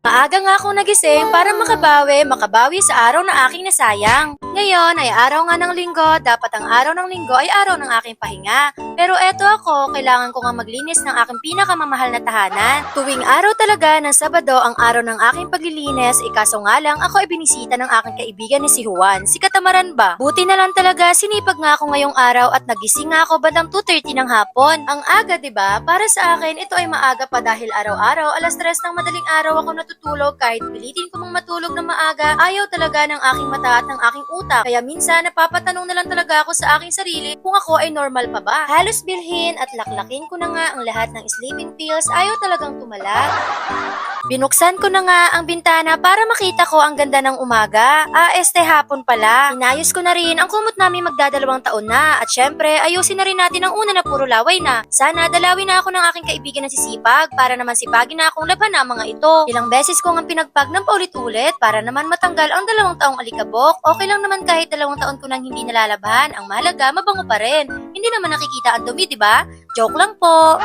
Maaga nga akong nagising para makabawi sa araw na aking nasayang. Ngayon ay araw nga ng linggo, dapat ang araw ng linggo ay araw ng aking pahinga. Pero eto ako, kailangan ko nga maglinis ng aking pinakamamahal na tahanan. Tuwing araw talaga ng Sabado ang araw ng aking paglilinis, ikaso nga lang ako ay binisita ng aking kaibigan ni si Juan, si Katamaran ba? Buti na lang talaga, sinipag nga ako ngayong araw at nagising nga ako bandang 2:30 ng hapon. Ang aga, 'di ba? Para sa akin, ito ay maaga pa dahil araw-araw, alas 3 ng madaling araw ako natutulog kahit pilitin ko mang matulog ng maaga, ayaw talaga ng aking mata at ng aking utak. Kaya minsan napapatanong na lang talaga ako sa aking sarili kung ako ay normal pa ba. Halos bilhin at laklakin ko na nga ang lahat ng sleeping pills, ayaw talagang tumalag. Binuksan ko na nga ang bintana para makita ko ang ganda ng umaga. Hapon pala. Inayos ko na rin ang kumot namin magdadalawang taon na. At syempre, ayusin na rin natin ang una na puro laway na. Sana dalawin na ako ng aking kaibigan na si Sipag para naman sipagin na akong laban na ang mga ito. Ilang beses ko nga pinagpag ng paulit-ulit para naman matanggal ang 2 taong alikabok. Okay lang naman kahit 2 taon ko nang hindi nalalabahan. Ang mahalaga, mabango pa rin. Hindi naman nakikita ang dumi, diba? Joke lang po.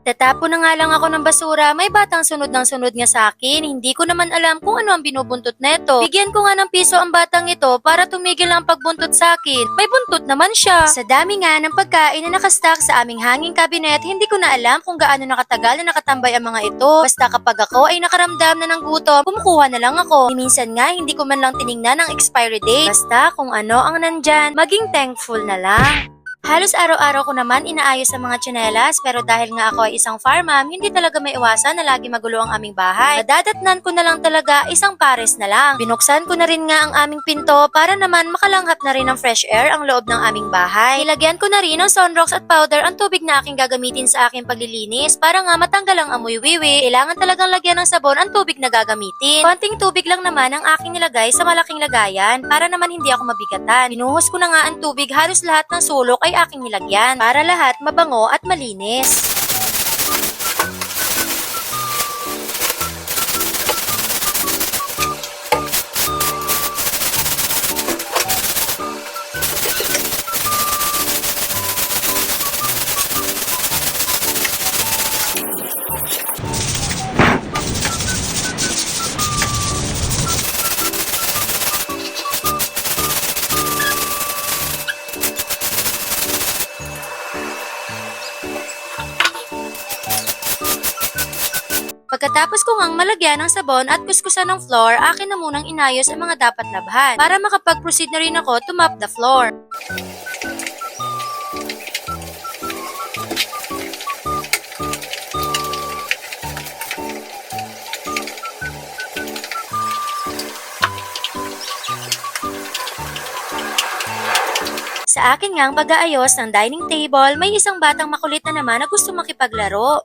Tatapon na nga lang ako ng basura, may batang sunod ng sunod nga sa akin. Hindi ko naman alam kung ano ang binubuntot neto. Bigyan ko nga ng piso ang batang ito para tumigil ang pagbuntot sa akin. May buntot naman siya. Sa dami nga ng pagkain na nakastack sa aming hanging cabinet, hindi ko na alam kung gaano nakatagal na nakatambay ang mga ito. Basta kapag ako ay nakaramdam na ng gutom, kumukuha na lang ako. Minsan nga hindi ko man lang tiningnan ang expiry date. Basta kung ano ang nandyan, maging thankful na lang. Halos araw-araw ko naman inaayos ang mga tsinelas pero dahil nga ako ay isang farm mom, hindi talaga may iwasan na lagi magulo ang aming bahay. Madadatnan ko na lang talaga isang pares na lang. Binuksan ko na rin nga ang aming pinto para naman makalanghap na rin ng fresh air ang loob ng aming bahay. Nilagyan ko na rin ng sunrocks at powder ang tubig na aking gagamitin sa aking paglilinis para nga matanggal ang amoy wiwi. Kailangan talagang lagyan ng sabon ang tubig na gagamitin. Konting tubig lang naman ang aking nilagay sa malaking lagayan para naman hindi ako mabigatan. Binuhos ko na nga ang tubig, halos lahat ng sulok ay aking nilagyan para lahat mabango at malinis. Pagkatapos ko ngang malagyan ng sabon at kuskusan ng floor, akin na munang inayos ang mga dapat labhan para makapag-proceed na rin ako to mop the floor. Sa akin ngang pag-aayos ng dining table, may isang batang makulit na naman na gusto makipaglaro.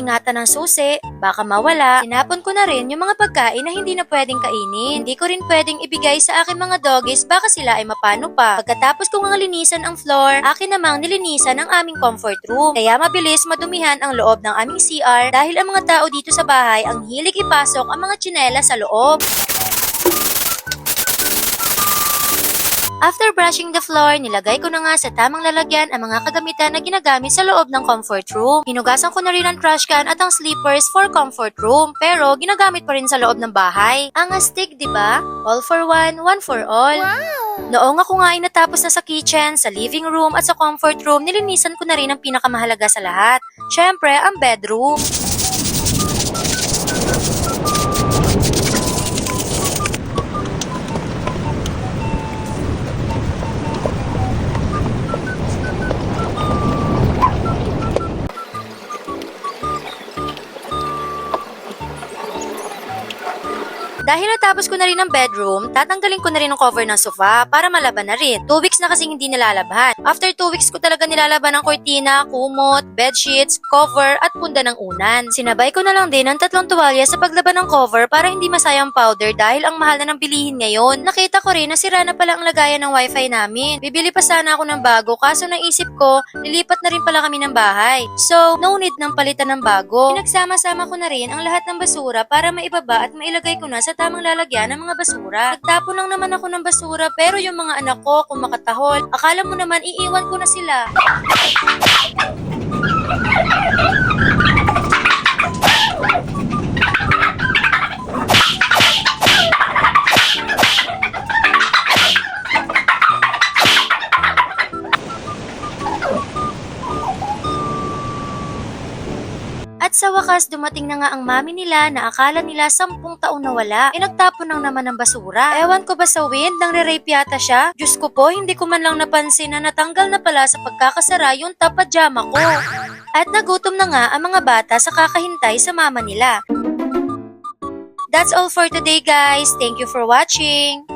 Ingatan ng susi, baka mawala. Tinapon ko na rin yung mga pagkain na hindi na pwedeng kainin. Hindi ko rin pwedeng ibigay sa aking mga doggies, baka sila ay mapano pa. Pagkatapos ko nga linisan ang floor, akin namang nilinisan ang aming comfort room. Kaya mabilis madumihan ang loob ng aming CR dahil ang mga tao dito sa bahay ang hilig ipasok ang mga tsinela sa loob. After brushing the floor, nilagay ko na nga sa tamang lalagyan ang mga kagamitan na ginagamit sa loob ng comfort room. Hinugasan ko na rin ang trash can at ang slippers for comfort room, pero ginagamit pa rin sa loob ng bahay. Ang astig, di ba? All for one for all. Wow! Noong ako nga ay natapos na sa kitchen, sa living room at sa comfort room, nilinisan ko na rin ang pinakamahalaga sa lahat. Syempre, ang bedroom. Dahil natapos ko na rin ang bedroom, tatanggalin ko na rin ang cover ng sofa para malaban na rin. 2 weeks na kasing hindi nilalabhan. After 2 weeks ko talaga nilalaban ang kortina, kumot, bedsheets, cover at punda ng unan. Sinabay ko na lang din ang 3 tuwalya sa paglaban ng cover para hindi masayang powder dahil ang mahal na ng bilihin ngayon. Nakita ko rin na sira na pala ang lagayan ng wifi namin. Bibili pa sana ako ng bago kaso naisip ko, lilipat na rin pala kami ng bahay. So, no need ng palitan ng bago. Pinagsama-sama ko na rin ang lahat ng basura para maibaba at mailagay ko na sa na tamang lalagyan ng mga basura. Nagtapon lang naman ako ng basura pero yung mga anak ko kung makatahol, akala mo naman iiwan ko na sila. At sa wakas, dumating na nga ang mami nila na akala nila 10 taon na wala. Nagtapon lang naman ng basura. Ewan ko ba sa wind, nang re-rape yata siya? Diyos ko po, hindi ko man lang napansin na natanggal na pala sa pagkakasara yung top pajama ko. At nagutom na nga ang mga bata sa kakahintay sa mama nila. That's all for today guys. Thank you for watching.